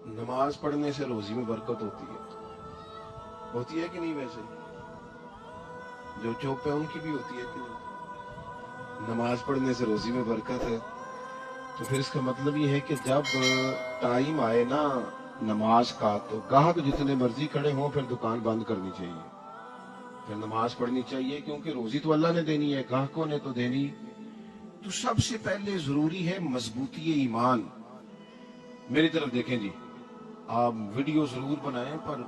نماز پڑھنے سے روزی میں برکت ہوتی ہے کہ نہیں؟ ویسے جو چوپ ہے ان کی بھی ہوتی ہے کہ نہیں؟ نماز پڑھنے سے روزی میں برکت ہے، تو پھر اس کا مطلب یہ ہے کہ جب ٹائم آئے نا نماز کا، تو گاہک جتنے مرضی کھڑے ہوں پھر دکان بند کرنی چاہیے، پھر نماز پڑھنی چاہیے، کیونکہ روزی تو اللہ نے دینی ہے، گاہکوں نے تو دینی۔ تو سب سے پہلے ضروری ہے مضبوطی ایمان۔ میری طرف دیکھیں جی، آپ ویڈیو ضرور بنائیں پر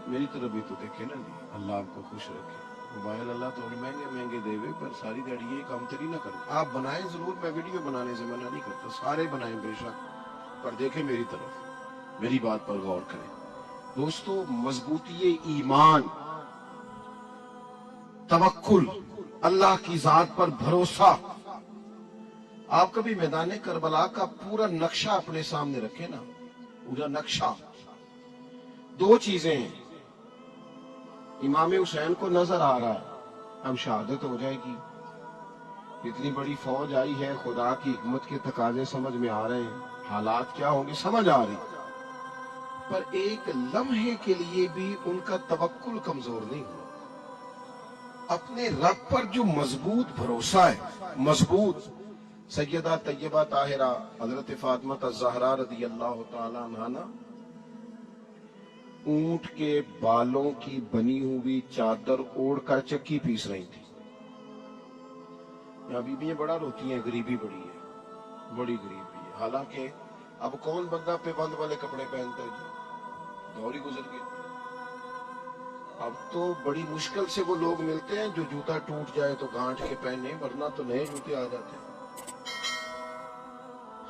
میری طرف بھی تو دیکھیں نا جی، اللہ آپ کو خوش رکھے۔ موبائل اللہ تو مہنگے دے ہوئے، پر ساری دیڑی یہ کام تری نہ کریں۔ آپ بنائیں ضرور، میں ویڈیو بنانے سے منع نہیں کرتا، سارے بنائیں بے شک، پر دیکھیں میری طرف، میری بات پر غور کریں۔ دوستو، مضبوطی ایمان، توکل، اللہ کی ذات پر بھروسہ۔ آپ کبھی میدان کربلا کا پورا نقشہ اپنے سامنے رکھیں نا، پورا نقشہ، دو چیزیں ہیں۔ امام حسین کو نظر آ رہا ہے اب شہادت ہو جائے گی، اتنی بڑی فوج آئی ہے، خدا کی حکمت کے تقاضے سمجھ میں آ رہے ہیں، حالات کیا ہوں گے سمجھ آ رہی، پر ایک لمحے کے لیے بھی ان کا توکل کمزور نہیں ہوا۔ اپنے رب پر جو مضبوط بھروسہ ہے، مضبوط۔ سیدہ طیبہ طاہرہ حضرت فاطمہ الزہرا رضی اللہ تعالی عنہا اونٹ کے بالوں کی بنی ہوئی چادر اوڑھ کر چکی پیس رہی تھی۔ یہاں بیویاں بڑا روتی ہیں، غریبی بڑی ہے، بڑی غریبی ہے، حالانکہ اب کون بندہ پہ بند والے کپڑے پہنتا ہے جی، دور ہی گزر گیا۔ اب تو بڑی مشکل سے وہ لوگ ملتے ہیں جو جوتا ٹوٹ جائے تو گانٹھ کے پہنے، ورنہ تو نئے جوتے آ جاتے ہیں۔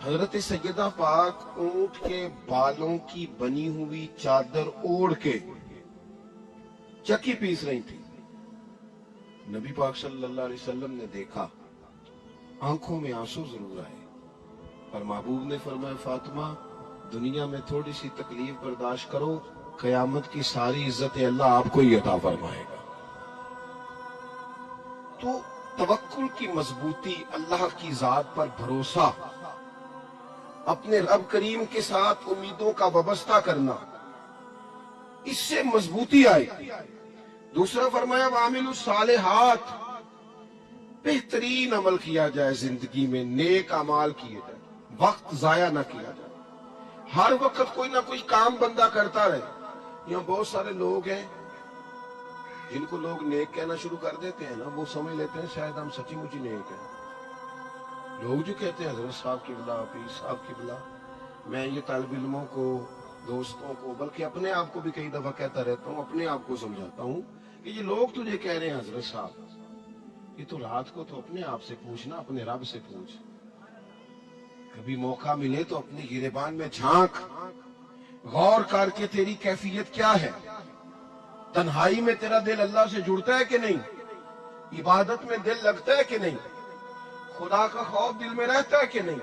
حضرت سیدہ پاک اونٹ کے بالوں کی بنی ہوئی چادر اوڑھ کے چکی پیس رہی تھی۔ نبی پاک صلی اللہ علیہ وسلم نے دیکھا، آنکھوں میں آنسو ضرور آئے، پر محبوب نے فرمایا فاطمہ دنیا میں تھوڑی سی تکلیف برداشت کرو، قیامت کی ساری عزت اللہ آپ کو ہی عطا فرمائے گا۔ تو توکل کی مضبوطی، اللہ کی ذات پر بھروسہ، اپنے رب کریم کے ساتھ امیدوں کا وابستہ کرنا، اس سے مضبوطی آئے۔ دوسرا فرمایا وَعَمِلُوا الصَّالِحَاتِ، بہترین عمل کیا جائے زندگی میں، نیک اعمال کیے جائے، وقت ضائع نہ کیا جائے، ہر وقت کوئی نہ کوئی کام بندہ کرتا رہے۔ یہاں بہت سارے لوگ ہیں جن کو لوگ نیک کہنا شروع کر دیتے ہیں نا، وہ سمجھ لیتے ہیں شاید ہم سچی مچی نیک ہیں۔ لوگ جو کہتے ہیں حضرت صاحب کی بلا، پیر صاحب کی بلا، میں یہ طالب علموں کو، دوستوں کو، بلکہ اپنے آپ کو بھی کئی دفعہ کہتا رہتا ہوں، اپنے آپ کو سمجھاتا ہوں کہ یہ لوگ تجھے کہہ رہے ہیں حضرت صاحب، یہ تو رات کو تو اپنے آپ سے پوچھنا، اپنے رب سے پوچھ، کبھی موقع ملے تو اپنی گریبان میں جھانک، غور کر کے تیری کیفیت کیا ہے، تنہائی میں تیرا دل اللہ سے جڑتا ہے کہ نہیں، عبادت میں دل لگتا ہے کہ نہیں، خدا کا خوف دل میں رہتا ہے کہ نہیں،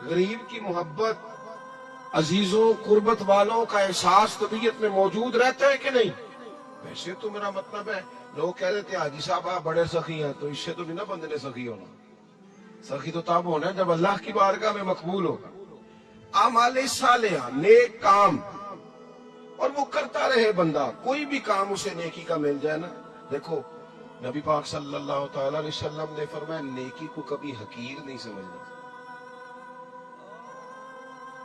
غریب کی محبت، عزیزوں قربت والوں کا احساس طبیعت میں موجود رہتا ہے کہ نہیں۔ ویسے تو میرا مطلب ہے، لوگ کہہ رہے تھے حاجی صاحب آپ بڑے سخی ہیں، تو اس سے تو نہیں نا بندے نے سخی ہونا، سخی تو تب ہونا ہے جب اللہ کی بارگاہ میں مقبول ہوگا۔ اعمال صالحہ، نیک کام، اور وہ کرتا رہے بندہ، کوئی بھی کام اسے نیکی کا مل جائے نا۔ دیکھو نبی پاک صلی اللہ تعالی علیہ وسلم نے فرمایا نیکی کو کبھی حقیر نہیں سمجھنا،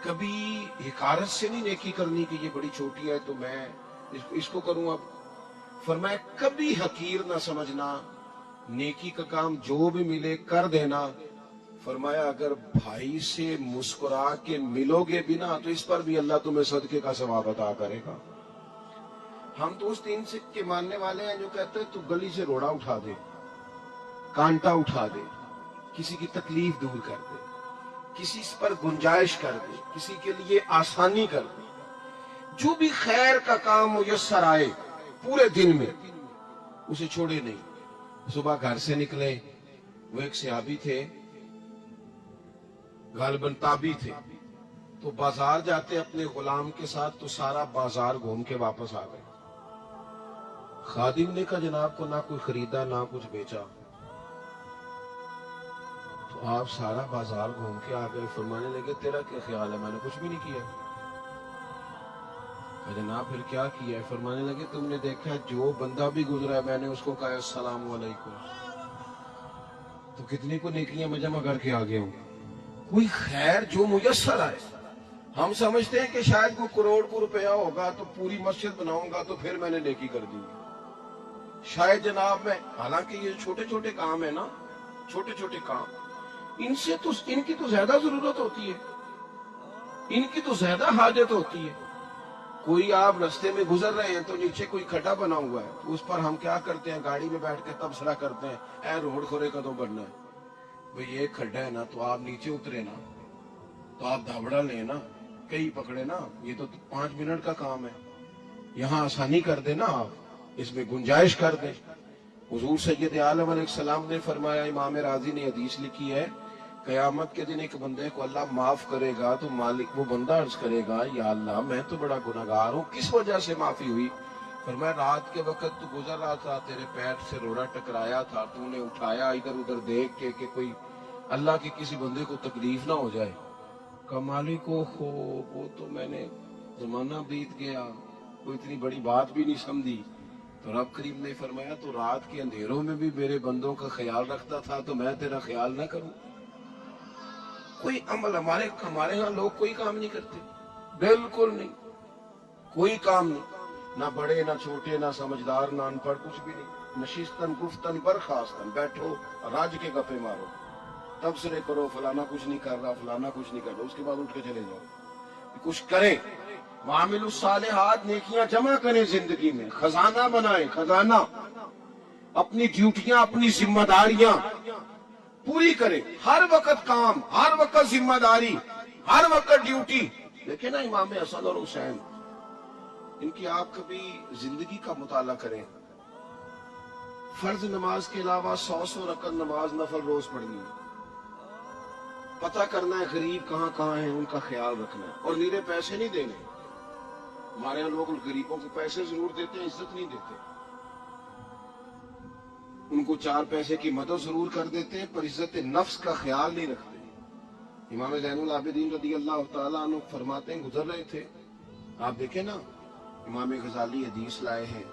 کبھی حقارت سے نہیں نیکی کرنی کہ یہ بڑی چھوٹی ہے تو میں اس کو کروں۔ اب فرمایا کبھی حقیر نہ سمجھنا، نیکی کا کام جو بھی ملے کر دینا۔ فرمایا اگر بھائی سے مسکرا کے ملو گے بھی نا تو اس پر بھی اللہ تمہیں صدقے کا ثواب عطا کرے گا۔ ہم تو اس تین سکھ کے ماننے والے ہیں جو کہتے ہیں تو گلی سے روڑا اٹھا دے، کانٹا اٹھا دے، کسی کی تکلیف دور کر دے، کسی پر گنجائش کر دے، کسی کے لیے آسانی کر دے، جو بھی خیر کا کام میسر آئے پورے دن میں اسے چھوڑے نہیں۔ صبح گھر سے نکلے، وہ ایک صحابی تھے، غالباً تابعی تھے، تو بازار جاتے اپنے غلام کے ساتھ تو سارا بازار گھوم کے واپس آ گئے۔ خادم نے کہا جناب کو نہ کوئی خریدا نہ کچھ بیچا، تو آپ سارا بازار گھوم کے آ گئے۔ فرمانے لگے تیرا کیا خیال ہے؟ میں نے کچھ بھی نہیں کیا۔ جناب پھر کیا کیا ہے؟ فرمانے لگے تم نے دیکھا ہے جو بندہ بھی گزرا ہے میں نے اس کو کہا السلام علیکم، تو کتنی کو نیکیاں میں جمع کر کے آگے ہوں۔ کوئی خیر جو میسر آئے، ہم سمجھتے ہیں کہ شاید کوئی کروڑ کو روپیہ ہوگا تو پوری مسجد بناؤں گا تو پھر میں نے نیکی کر دی، شاید جناب میں، حالانکہ یہ چھوٹے چھوٹے کام ہے نا، چھوٹے چھوٹے کام، ان کی تو زیادہ ضرورت ہوتی ہے، ان کی تو زیادہ حاجت ہوتی ہے۔ کوئی آپ رستے میں گزر رہے ہیں تو نیچے کوئی کھڈا بنا ہوا ہے، اس پر ہم کیا کرتے ہیں، گاڑی میں بیٹھ کے تبصرہ کرتے ہیں اے روڈ کھورے کدوں بننا ہے، بھئی یہ کھڈا ہے نا تو آپ نیچے اترے نا، تو آپ دھابڑا لیں نا، کئی پکڑے نا، یہ تو 5 منٹ کا کام ہے، یہاں آسانی کر دیں نا، آپ اس میں گنجائش کر دیں۔ حضور سید عالم علیہ السلام نے فرمایا، امام راضی نے حدیث لکھی ہے، قیامت کے دن ایک بندے کو اللہ معاف کرے گا تو مالک وہ بندہ عرض کرے گا یا اللہ میں تو بڑا گناہگار ہوں، کس وجہ سے معافی ہوئی؟ فرمایا رات کے وقت تو گزر رہا تھا، تیرے پیر سے روڑا ٹکرایا تھا، تو نے اٹھایا ادھر ادھر دیکھ کے کہ کوئی اللہ کے کسی بندے کو تکلیف نہ ہو جائے، کہ مالک وہ تو میں نے زمانہ بیت گیا، کوئی اتنی بڑی بات بھی نہیں سمجھی۔ تو رب کریم نے فرمایا تو رات کے اندھیروں میں بھی میرے بندوں کا خیال رکھتا تھا تو میں تیرا خیال نہ کروں؟ کوئی عمل ہمارے ہاں لوگ کوئی کام نہیں کرتے، بالکل نہیں، کوئی کام نہیں، نہ بڑے نہ چھوٹے نہ سمجھدار نہ ان پڑھ، کچھ بھی نہیں، نشستن گفتن برخاستن، بیٹھو راج کے گپے مارو، تبصرے کرو فلانا کچھ نہیں کر رہا، فلانا کچھ نہیں کر رہا، اس کے بعد اٹھ کے چلے جاؤ، کچھ کریں، معامل الصالحات، نیکیاں جمع کریں زندگی میں، خزانہ بنائیں، خزانہ، اپنی ڈیوٹیاں اپنی ذمہ داریاں پوری کریں، ہر وقت کام، ہر وقت ذمہ داری، ہر وقت ڈیوٹی۔ دیکھیں نا امام حسن اور حسین، ان کی آپ کبھی زندگی کا مطالعہ کریں، فرض نماز کے علاوہ 100 رکعت نماز نفل روز پڑھنی ہے، پتہ کرنا ہے غریب کہاں کہاں ہیں، ان کا خیال رکھنا ہے، اور نیرے پیسے نہیں دینے۔ ہمارے یہاں لوگ غریبوں کو پیسے ضرور دیتے ہیں، عزت نہیں دیتے، ان کو 4 پیسے کی مدد ضرور کر دیتے ہیں پر عزت نفس کا خیال نہیں رکھتے۔ امام زین العابدین رضی اللہ تعالیٰ عنہ فرماتے ہیں، گزر رہے تھے، آپ دیکھیں نا، امام غزالی حدیث لائے ہیں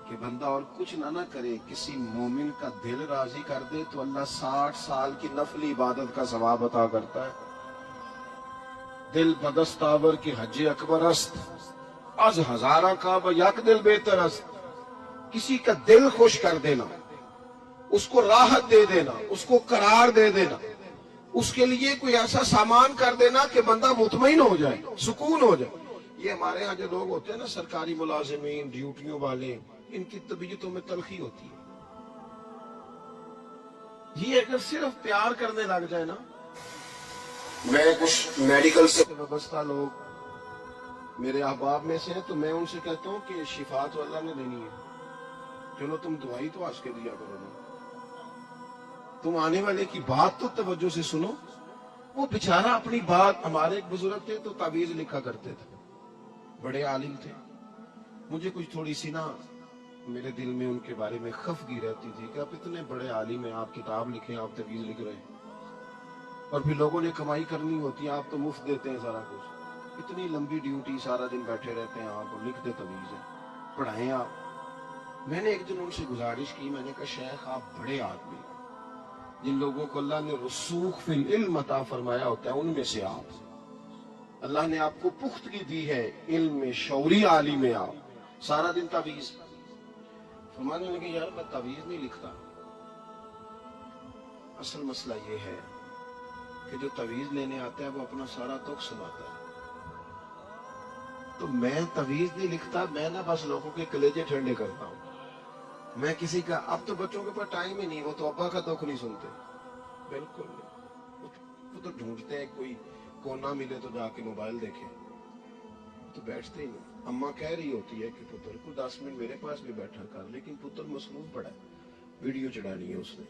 کہ بندہ اور کچھ نہ کرے، کسی مومن کا دل راضی کر دے تو اللہ 60 سال کی نفلی عبادت کا ثواب عطا کرتا ہے۔ دل بدستاور کی حج اکبر است، از ہزارہ کا یک دل بہتر است۔ کسی کا دل خوش کر دینا، اس کو راحت دے دینا، اس کو قرار دے دینا، اس کے لیے کوئی ایسا سامان کر دینا کہ بندہ مطمئن ہو جائے، سکون ہو جائے۔ یہ ہمارے ہاں جو لوگ ہوتے ہیں نا، سرکاری ملازمین، ڈیوٹیوں والے، ان کی طبیعتوں میں تلخی ہوتی ہے۔ یہ اگر صرف پیار کرنے لگ جائے نا، میں کچھ میڈیکل سے وابستہ لوگ میرے احباب میں سے ہیں تو میں ان سے کہتا ہوں کہ شفا تو اللہ نے دینی ہے، چلو تم دعائی تو آج کے دیا کرو نا، تم آنے والے کی بات تو توجہ سے سنو۔ وہ بیچارہ اپنی بات، ہمارے ایک بزرگ تھے تو تعویذ لکھا کرتے تھے، بڑے عالم تھے، مجھے کچھ تھوڑی سی نا میرے دل میں ان کے بارے میں خفگی رہتی تھی کہ آپ اتنے بڑے عالم ہیں، آپ کتاب لکھیں، آپ تعویذ لکھ رہے ہیں، اور پھر لوگوں نے کمائی کرنی ہوتی ہے، آپ تو مفت دیتے ہیں سارا کچھ، اتنی لمبی ڈیوٹی، سارا دن بیٹھے رہتے ہیں آپ، لکھ دے تعویذ ہیں، پڑھائیں آپ۔ میں نے ایک دن ان سے گزارش کی، میں نے کہا شیخ آپ بڑے آدمی، جن لوگوں کو اللہ نے رسوخ فی العلم عطا فرمایا ہوتا ہے ان میں سے آپ، اللہ نے آپ کو پختگی دی ہے علم میں، شعوری عالم میں، آپ سارا دن تعویذ۔ فرمانے لگے یار میں تعویذ نہیں لکھتا، اصل مسئلہ یہ ہے کہ جو تعویذ لینے آتا ہے وہ اپنا سارا دکھ سناتا ہے، تو میں تعویذ نہیں لکھتا، میں نا بس لوگوں کے کلیجے ٹھنڈے کرتا ہوں۔ میں کسی کا، اب تو بچوں کے پاس ٹائم ہی نہیں، وہ تو ابا کا دکھ نہیں سنتے، بالکل نہیں، وہ تو ڈھونڈتے ہیں کوئی کونا ملے تو جا کے موبائل دیکھیں، تو بیٹھتے ہی نہیں۔ اماں کہہ رہی ہوتی ہے کہ پتر کو 10 منٹ میرے پاس بھی بیٹھا کر، لیکن پتر مصروف پڑا ہے، ویڈیو چڑھانی ہے اس نے،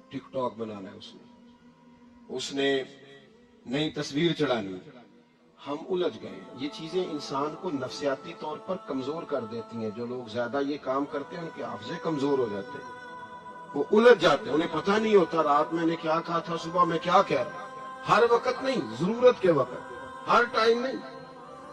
ٹک ٹاک بنانا ہے اس نے نئی تصویر چڑھانی ہے۔ ہم الجھ گئے، یہ چیزیں انسان کو نفسیاتی طور پر کمزور کر دیتی ہیں، جو لوگ زیادہ یہ کام کرتے ہیں ان کے حافظے کمزور ہو جاتے ہیں، وہ الجھ جاتے ہیں، انہیں پتہ نہیں ہوتا رات میں نے کیا کہا تھا، صبح میں کیا کہہ رہا، ہر وقت نہیں، ضرورت کے وقت، ہر ٹائم نہیں۔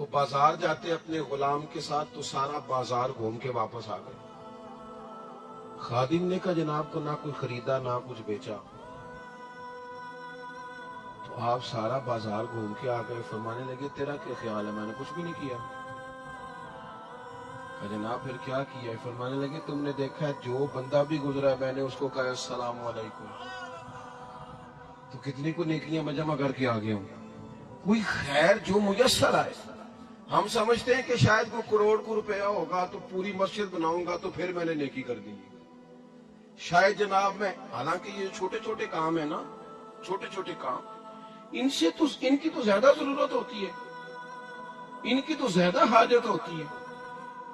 تو بازار جاتے اپنے غلام کے ساتھ تو سارا بازار گھوم کے واپس آ گئے. خادم نے کہا جناب کو نہ کوئی خریدا نہ کچھ بیچا. تو آپ سارا بازار گھوم کے آ گئے. فرمانے لگے تیرا کیا خیال ہے؟ میں نے کچھ بھی نہیں کیا. کہا جناب پھر کیا کیا ہے؟ فرمانے لگے تم نے دیکھا ہے جو بندہ بھی گزرا ہے میں نے اس کو کہا السلام علیکم. تو کتنی کو نیکیاں میں جمع کر کے آ گیا ہوں. کوئی خیر جو میسر آئے. ہم سمجھتے ہیں کہ شاید کوئی کروڑ کو روپیہ ہوگا تو پوری مسجد بناؤں گا تو پھر میں نے نیکی کر دی. شاید جناب میں، حالانکہ یہ چھوٹے چھوٹے کام ہیں نا، چھوٹے چھوٹے کام، ان کی تو زیادہ ضرورت ہوتی ہے، ان کی تو زیادہ حاجت ہوتی ہے.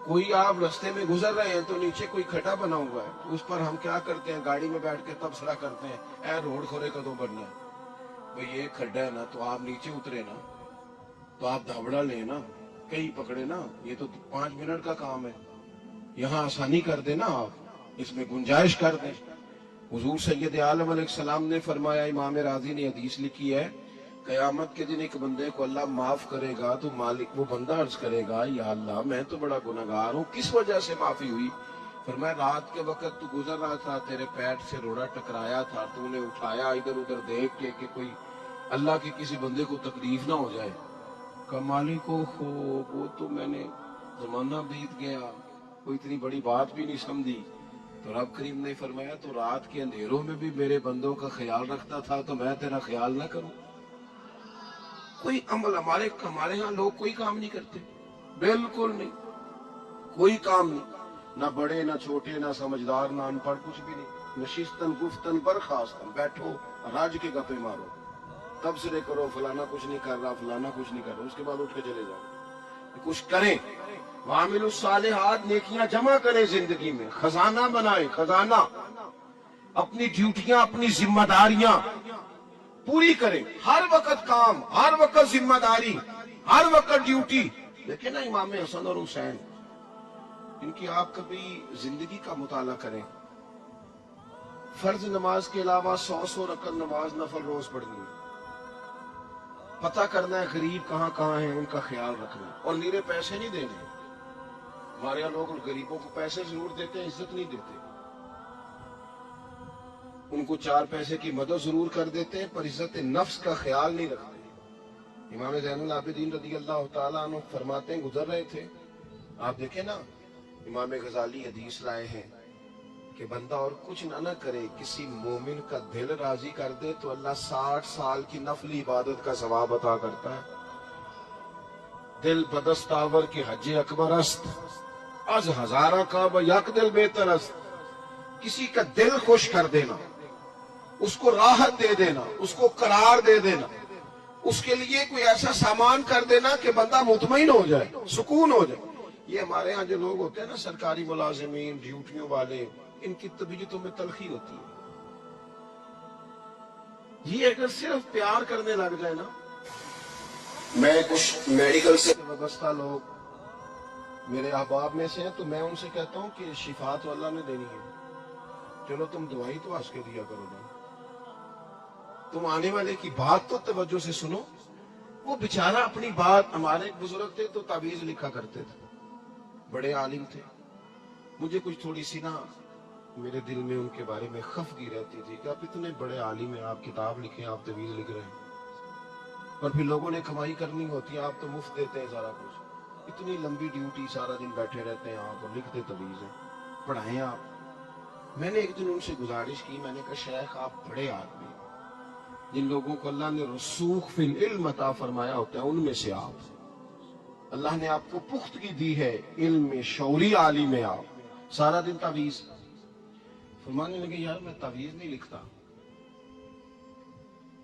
کوئی آپ رستے میں گزر رہے ہیں تو نیچے کوئی کھٹا بنا ہوا ہے، اس پر ہم کیا کرتے ہیں؟ گاڑی میں بیٹھ کے تبصرہ کرتے ہیں اے روڈ کھورے کدوں بننا ہے. بھئی یہ کھڈا ہے نا تو آپ نیچے اترے نا، تو آپ دھابڑا لیں نا، کہیں پکڑے نا. یہ تو 5 منٹ کا کام ہے، یہاں آسانی کر دیں نا، آپ اس میں گنجائش کر دیں. حضور سید عالم علیہ السلام نے فرمایا، امام راضی نے حدیث لکھی ہے، قیامت کے دن ایک بندے کو اللہ معاف کرے گا تو مالک وہ بندہ عرض کرے گا یا اللہ میں تو بڑا گناہگار ہوں، کس وجہ سے معافی ہوئی؟ فرمایا رات کے وقت تو گزر رہا تھا، تیرے پیر سے روڑا ٹکرایا تھا، تو نے اٹھایا ادھر ادھر دیکھ کے کہ کوئی اللہ کے کسی بندے کو تکلیف نہ ہو جائے. کہ مالک وہ تو میں نے زمانہ بیت گیا، کوئی اتنی بڑی بات بھی نہیں سمجھی. تو رب کریم نے فرمایا تو رات کے اندھیروں میں بھی میرے بندوں کا خیال رکھتا تھا تو میں تیرا خیال نہ کروں؟ کوئی عمل ہمارے ہاں لوگ کوئی کام نہیں کرتے، بالکل نہیں، کوئی کام نہیں، نہ بڑے نہ چھوٹے نہ سمجھدار نہ ان پڑھ، کچھ بھی نہیں. نشستن گفتن برخاستن، بیٹھو راج کے گپے مارو، تبصرے کرو فلانا کچھ نہیں کر رہا فلانا کچھ نہیں کر رہا، اس کے بعد اٹھ کے چلے جاؤ. کچھ کریں، وعامل الصالحات، نیکیاں جمع کریں زندگی میں، خزانہ بنائیں، خزانہ. اپنی ڈیوٹیاں اپنی ذمہ داریاں پوری کریں، ہر وقت کام، ہر وقت ذمہ داری، ہر وقت ڈیوٹی. دیکھیں نا امام حسن اور حسین، ان کی آپ کبھی زندگی کا مطالعہ کریں. فرض نماز کے علاوہ 100 رکعت نماز نفل روز پڑھنی ہے. پتہ کرنا ہے غریب کہاں کہاں ہیں، ان کا خیال رکھنا ہے، اور نیرے پیسے نہیں دینے. ہمارے یہاں لوگ غریبوں کو پیسے ضرور دیتے ہیں، عزت نہیں دیتے. ان کو 4 پیسے کی مدد ضرور کر دیتے ہیں پر عزت نفس کا خیال نہیں رکھتے. امام زین العابدین رضی اللہ تعالیٰ عنہ فرماتے ہیں، گزر رہے تھے، آپ دیکھیں نا، امام غزالی حدیث لائے ہیں کہ بندہ اور کچھ نہ کرے، کسی مومن کا دل راضی کر دے تو اللہ 60 سال کی نفلی عبادت کا ثواب عطا کرتا ہے. دل بدستاور کی حج اکبر است، از ہزارہ کا یک دل بہتر است. کسی کا دل خوش کر دینا، اس کو راحت دے دینا، اس کو قرار دے دینا، اس کے لیے کوئی ایسا سامان کر دینا کہ بندہ مطمئن ہو جائے، سکون ہو جائے. یہ ہمارے ہاں جو لوگ ہوتے ہیں نا، سرکاری ملازمین، ڈیوٹیوں والے، ان کی طبیعتوں میں تلخی ہوتی ہے. یہ اگر صرف پیار کرنے لگ جائے نا، میں کچھ میڈیکل سے وابستہ لوگ میرے احباب میں سے ہیں تو میں ان سے کہتا ہوں کہ شفا تو اللہ نے دینی ہے، چلو تم دوائی تو ہنس کے دیا کرو نا، تم آنے والے کی بات تو توجہ سے سنو. وہ بیچارہ اپنی بات، ہمارے ایک بزرگ تھے تو تعویذ لکھا کرتے تھے، بڑے عالم تھے. مجھے کچھ تھوڑی سی نا میرے دل میں ان کے بارے میں خفگی رہتی تھی کہ آپ اتنے بڑے عالم ہیں، آپ کتاب لکھیں، آپ تعویذ لکھ رہے ہیں، اور پھر لوگوں نے کمائی کرنی ہوتی ہے، آپ تو مفت دیتے ہیں سارا کچھ. اتنی لمبی ڈیوٹی، سارا دن بیٹھے رہتے ہیں آپ اور لکھتے تعویذ ہیں، پڑھائیں آپ. میں نے ایک دن ان سے گزارش کی، میں نے کہا شیخ آپ بڑے آدمی ہیں، جن لوگوں کو اللہ نے رسوخ فی العلم عطا فرمایا ہوتا ہے ان میں سے آپ، اللہ نے آپ کو پختگی دی ہے علم میں، شعوری عالم میں، آپ سارا دن تعویذ. فرمانے لگے یار میں تعویذ نہیں لکھتا،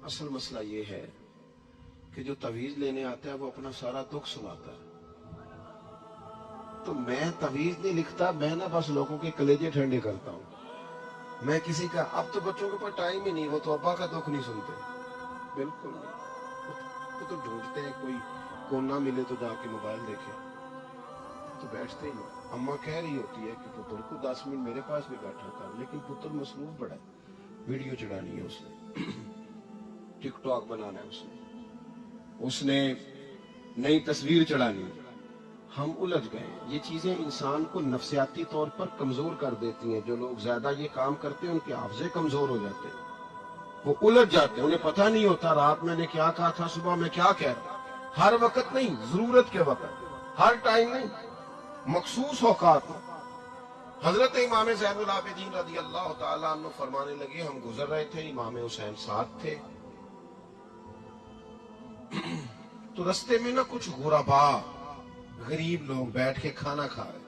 اصل مسئلہ یہ ہے کہ جو تعویذ لینے آتا ہے وہ اپنا سارا دکھ سناتا ہے. تو میں تعویذ نہیں لکھتا، میں نا بس لوگوں کے کلیجے ٹھنڈے کرتا ہوں. میں کسی کا، اب تو بچوں کے پاس ٹائم ہی نہیں، وہ تو ابا کا دکھ نہیں سنتے، بالکل نہیں. وہ تو ڈھونڈتے ہیں کوئی کونا ملے تو جا کے موبائل دیکھے، تو بیٹھتے ہی نہیں. اماں کہہ رہی ہوتی ہے کہ پتر کو 10 منٹ میرے پاس بھی بیٹھا کر، لیکن پتر مصروف بڑا ہے، ویڈیو چڑھانی ہے اس نے، ٹک ٹاک بنانا ہے اس نے نئی تصویر چڑھانی، ہم الجھ گئے۔ یہ چیزیں انسان کو نفسیاتی طور پر کمزور کر دیتی ہیں۔ جو لوگ زیادہ یہ کام کرتے ہیں ان کے حافظے کمزور ہو جاتے ہیں، وہ الجھ جاتے ہیں، انہیں پتہ نہیں ہوتا رات میں نے کیا کہا تھا، صبح میں کیا کہہ رہا۔ ہر وقت نہیں، ضرورت کے وقت، ہر ٹائم نہیں، مخصوص اوقات میں۔ حضرت امام زین العابدین رضی اللہ تعالیٰ عنہ فرمانے لگے، ہم گزر رہے تھے، امام حسین ساتھ تھے، تو رستے میں نا کچھ غربا، غریب لوگ بیٹھ کے کھانا کھا رہے،